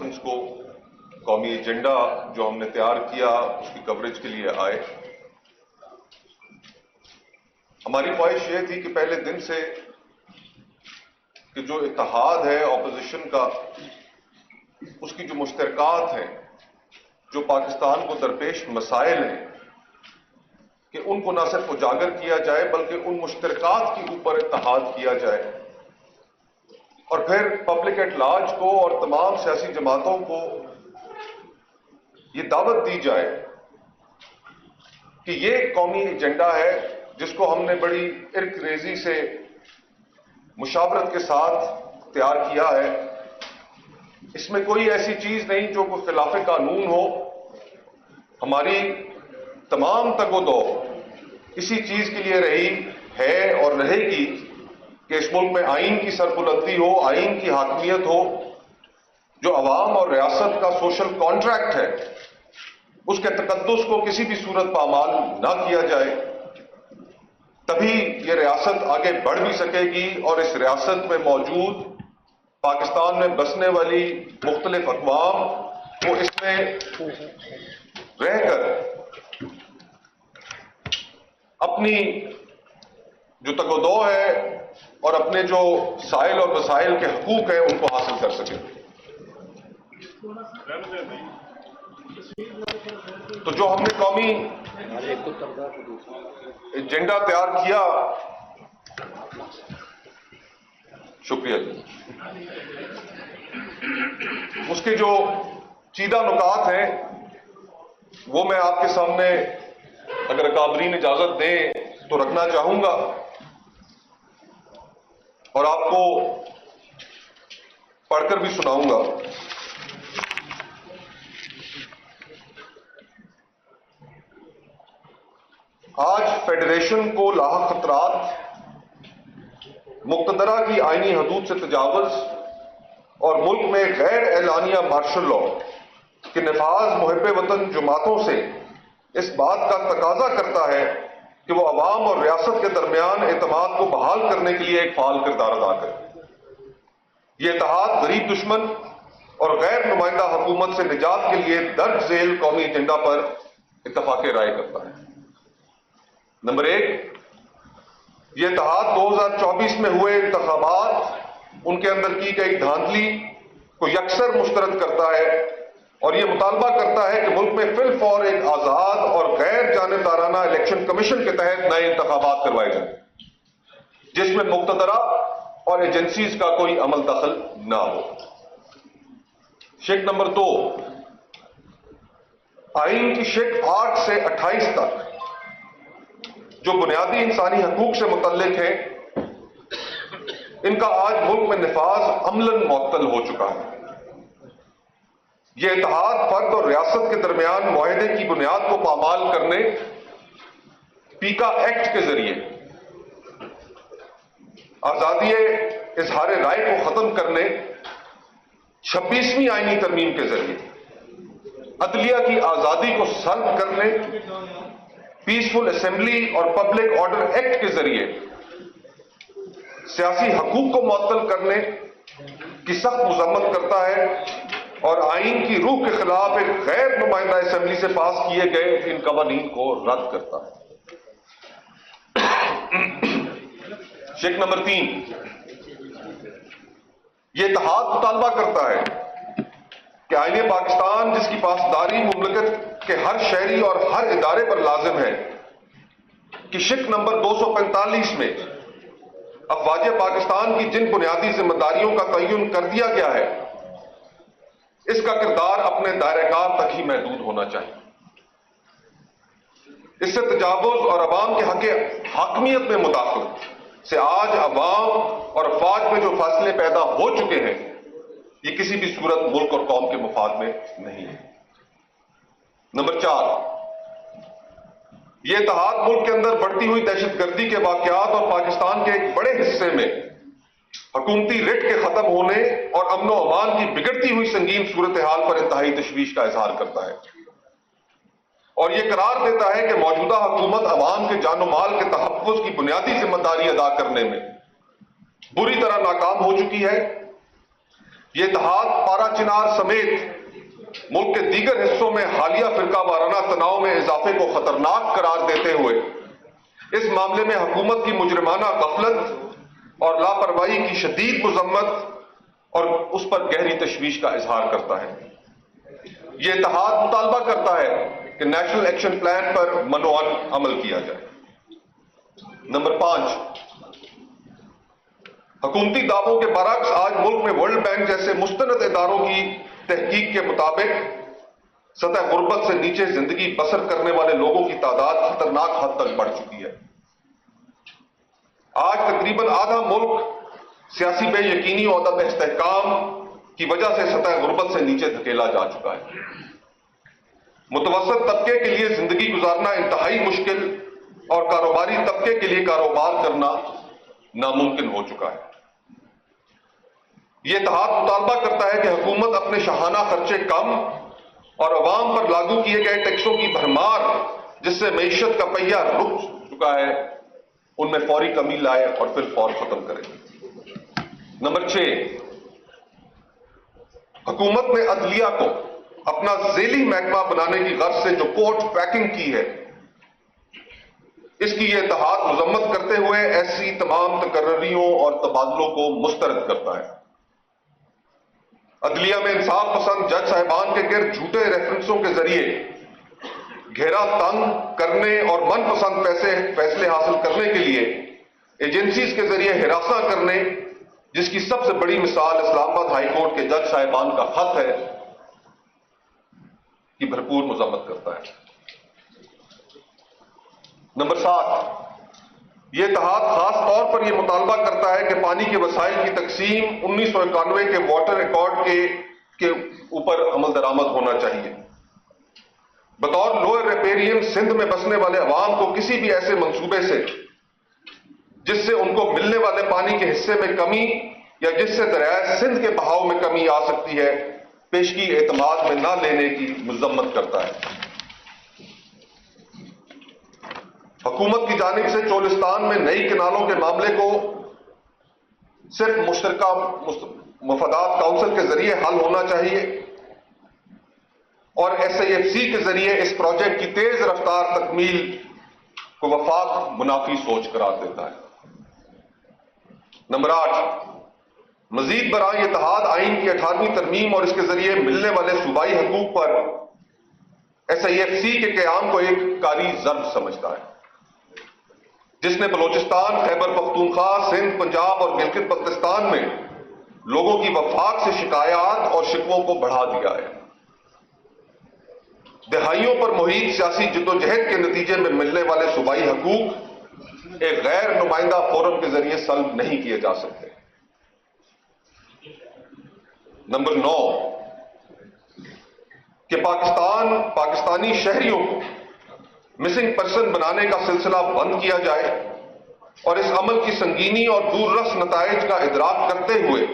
Conference کو قومی agenda جو ہم نے تیار کیا اس کی کوریج کے لیے آئے. ہماری خواہش یہ تھی کہ پہلے دن سے کہ جو اتحاد ہے اپوزیشن کا، اس کی جو مشترکات ہیں، جو پاکستان کو درپیش مسائل ہیں، کہ ان کو نہ صرف اجاگر کیا جائے بلکہ ان مشترکات کے اوپر اتحاد کیا جائے، اور پھر پبلک ایٹ لارج کو اور تمام سیاسی جماعتوں کو یہ دعوت دی جائے کہ یہ قومی ایجنڈا ہے جس کو ہم نے بڑی ارک ریزی سے مشاورت کے ساتھ تیار کیا ہے. اس میں کوئی ایسی چیز نہیں جو کوئی خلاف قانون ہو. ہماری تمام تگ و دو اسی چیز کے لیے رہی ہے اور رہے گی کہ اس ملک میں آئین کی سربلندی ہو، آئین کی حاکمیت ہو. جو عوام اور ریاست کا سوشل کانٹریکٹ ہے اس کے تقدس کو کسی بھی صورت پامال نہ کیا جائے. تبھی یہ ریاست آگے بڑھ بھی سکے گی اور اس ریاست میں موجود پاکستان میں بسنے والی مختلف اقوام وہ اس میں رہ کر اپنی جو تگ و دو ہے اور اپنے جو سائل اور وسائل کے حقوق ہیں ان کو حاصل کر سکیں. تو جو ہم نے قومی ایجنڈا تیار کیا، شکریہ جی، اس کے جو چیدہ نکات ہیں وہ میں آپ کے سامنے اگر اکابرین اجازت دیں تو رکھنا چاہوں گا اور آپ کو پڑھ کر بھی سناؤں گا. آج فیڈریشن کو لاحق خطرات، مقتدرہ کی آئینی حدود سے تجاوز اور ملک میں غیر اعلانیہ مارشل لا کے نفاذ محب وطن جماعتوں سے اس بات کا تقاضا کرتا ہے کہ وہ عوام اور ریاست کے درمیان اعتماد کو بحال کرنے کے لیے ایک فعال کردار ادا کرے. یہ اتحاد غریب دشمن اور غیر نمائندہ حکومت سے نجات کے لیے درج ذیل قومی ایجنڈا پر اتفاق رائے کرتا ہے. نمبر 1، یہ اتحاد 2024 میں ہوئے انتخابات، ان کے اندر کی گئی دھاندلی کو یکسر مسترد کرتا ہے اور یہ مطالبہ کرتا ہے کہ ملک میں فی الفور ایک آزاد اور غیر جانبدارانہ الیکشن کمیشن کے تحت نئے انتخابات کروائے جائیں جس میں مقتدرہ اور ایجنسیز کا کوئی عمل دخل نہ ہو. شق نمبر 2، آئین کی شق 8 سے 28 تک جو بنیادی انسانی حقوق سے متعلق ہیں، ان کا آج ملک میں نفاذ عملاً معطل ہو چکا ہے. یہ اتحاد فرد اور ریاست کے درمیان معاہدے کی بنیاد کو پامال کرنے، پیکا ایکٹ کے ذریعے آزادی اظہار رائے کو ختم کرنے، 26ویں آئینی ترمیم کے ذریعے عدلیہ کی آزادی کو سلب کرنے، پیسفل اسمبلی اور پبلک آرڈر ایکٹ کے ذریعے سیاسی حقوق کو معطل کرنے کی سخت مذمت کرتا ہے اور آئین کی روح کے خلاف ایک غیر نمائندہ اسمبلی سے پاس کیے گئے ان قوانین کو رد کرتا ہے. شق نمبر 3، یہ اتحاد مطالبہ کرتا ہے کہ آئین پاکستان جس کی پاسداری مملکت کے ہر شہری اور ہر ادارے پر لازم ہے کہ شق نمبر 245 میں افواج پاکستان کی جن بنیادی ذمہ داریوں کا تعین کر دیا گیا ہے اس کا کردار اپنے دائرہ کار تک ہی محدود ہونا چاہیے. اس سے تجاوز اور عوام کے حق حاکمیت میں مداخلت سے آج عوام اور افواج میں جو فاصلے پیدا ہو چکے ہیں یہ کسی بھی صورت ملک اور قوم کے مفاد میں نہیں ہے. نمبر 4، یہ اتحاد ملک کے اندر بڑھتی ہوئی دہشت گردی کے واقعات اور پاکستان کے ایک بڑے حصے میں حکومتی رٹ کے ختم ہونے اور امن و امان کی بگڑتی ہوئی سنگین صورتحال پر انتہائی تشویش کا اظہار کرتا ہے اور یہ قرار دیتا ہے کہ موجودہ حکومت عوام کے جان و مال کے تحفظ کی بنیادی ذمہ داری ادا کرنے میں بری طرح ناکام ہو چکی ہے. یہ اتحاد پارا چنار سمیت ملک کے دیگر حصوں میں حالیہ فرقہ وارانہ تناؤ میں اضافے کو خطرناک قرار دیتے ہوئے اس معاملے میں حکومت کی مجرمانہ غفلت اور لاپرواہی کی شدید مذمت اور اس پر گہری تشویش کا اظہار کرتا ہے۔ یہ اتحاد مطالبہ کرتا ہے کہ نیشنل ایکشن پلان پر منوعن عمل کیا جائے۔ نمبر 5، حکومتی دعووں کے برعکس آج ملک میں ورلڈ بینک جیسے مستند اداروں کی تحقیق کے مطابق سطح غربت سے نیچے زندگی بسر کرنے والے لوگوں کی تعداد خطرناک حد تک بڑھ چکی ہے۔ آج تقریباً آدھا ملک سیاسی بے یقینی اور عدم استحکام کی وجہ سے سطح غربت سے نیچے دھکیلا جا چکا ہے۔ متوسط طبقے کے لیے زندگی گزارنا انتہائی مشکل اور کاروباری طبقے کے لیے کاروبار کرنا ناممکن ہو چکا ہے۔ یہ اتحاد مطالبہ کرتا ہے کہ حکومت اپنے شاہانہ خرچے کم اور عوام پر لاگو کیے گئے ٹیکسوں کی بھرمار جس سے معیشت کا پہیہ رک چکا ہے ان میں فوری کمی لائے اور پھر فور ختم کرے۔ نمبر 6، حکومت نے عدلیہ کو اپنا ذیلی محکمہ بنانے کی غرض سے جو کورٹ پیکنگ کی ہے اس کی یہ اتحاد مذمت کرتے ہوئے ایسی تمام تقرریوں اور تبادلوں کو مسترد کرتا ہے۔ عدلیہ میں انصاف پسند جج صاحبان کے گرد جھوٹے ریفرنسوں کے ذریعے گھیرا تنگ کرنے اور من پسند فیصلے حاصل کرنے کے لیے ایجنسیز کے ذریعے ہراساں کرنے، جس کی سب سے بڑی مثال اسلام آباد ہائی کورٹ کے جج صاحبان کا خط ہے، کی بھرپور مذمت کرتا ہے۔ نمبر 7، یہ اتحاد خاص طور پر یہ مطالبہ کرتا ہے کہ پانی کے وسائل کی تقسیم 1991 کے واٹر ایکارڈ کے اوپر عمل درآمد ہونا چاہیے۔ بطور لوئر ریپیرین سندھ میں بسنے والے عوام کو کسی بھی ایسے منصوبے سے جس سے ان کو ملنے والے پانی کے حصے میں کمی یا جس سے دریائے سندھ کے بہاؤ میں کمی آ سکتی ہے پیشگی اعتماد میں نہ لینے کی مذمت کرتا ہے۔ حکومت کی جانب سے چولستان میں نئی کنالوں کے معاملے کو صرف مشترکہ مفادات کونسل کے ذریعے حل ہونا چاہیے اور SIFC کے ذریعے اس پروجیکٹ کی تیز رفتار تکمیل کو وفاق منافی سوچ قرار دیتا ہے۔ نمبر 8، مزید برآں یہ اتحاد آئین کی 18ویں ترمیم اور اس کے ذریعے ملنے والے صوبائی حقوق پر SIFC کے قیام کو ایک کاری ضرب سمجھتا ہے، جس نے بلوچستان، خیبر پختونخوا، سندھ، پنجاب اور گلگت بلتستان میں لوگوں کی وفاق سے شکایات اور شکووں کو بڑھا دیا ہے۔ دہائیوں پر محیط سیاسی جدوجہد کے نتیجے میں ملنے والے صوبائی حقوق ایک غیر نمائندہ فورم کے ذریعے سلب نہیں کیے جا سکتے۔ نمبر 9، کہ پاکستانی شہریوں کو مسنگ پرسن بنانے کا سلسلہ بند کیا جائے اور اس عمل کی سنگینی اور دور رس نتائج کا ادراک کرتے ہوئے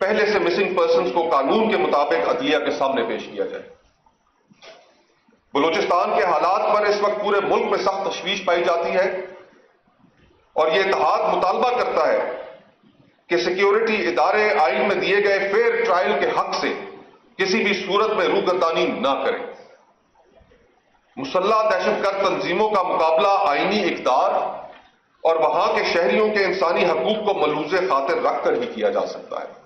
پہلے سے مسنگ پرسنز کو قانون کے مطابق عدلیہ کے سامنے پیش کیا جائے۔ بلوچستان کے حالات پر اس وقت پورے ملک میں سخت تشویش پائی جاتی ہے اور یہ اتحاد مطالبہ کرتا ہے کہ سیکیورٹی ادارے آئین میں دیے گئے فیئر ٹرائل کے حق سے کسی بھی صورت میں روگردانی نہ کریں۔ مسلح دہشت گرد تنظیموں کا مقابلہ آئینی اقدار اور وہاں کے شہریوں کے انسانی حقوق کو ملحوظ خاطر رکھ کر ہی کیا جا سکتا ہے۔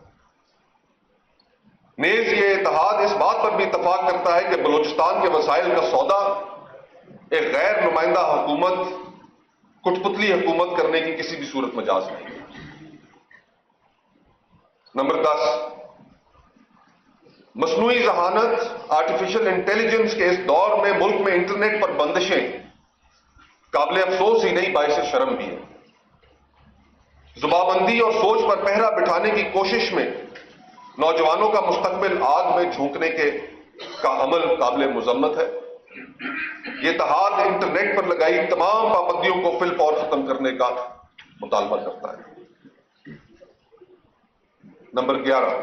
نیز یہ اتحاد اس بات پر بھی اتفاق کرتا ہے کہ بلوچستان کے وسائل کا سودا ایک غیر نمائندہ حکومت کٹ پتلی حکومت کرنے کی کسی بھی صورت مجاز نہیں ہے۔ نمبر 10، مصنوعی ذہانت آرٹیفیشل انٹیلیجنس کے اس دور میں ملک میں انٹرنیٹ پر بندشیں قابل افسوس ہی نہیں باعث شرم بھی ہے۔ زبانبندی اور سوچ پر پہرا بٹھانے کی کوشش میں نوجوانوں کا مستقبل آگ میں جھونکنے کا عمل قابل مذمت ہے۔ یہ اتحاد انٹرنیٹ پر لگائی تمام پابندیوں کو فی الفور ختم کرنے کا مطالبہ کرتا ہے۔ نمبر 11،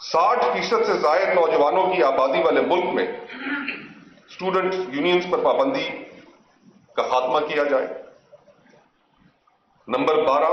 60% سے زائد نوجوانوں کی آبادی والے ملک میں اسٹوڈنٹ یونینز پر پابندی کا خاتمہ کیا جائے۔ نمبر 12،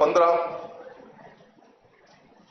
15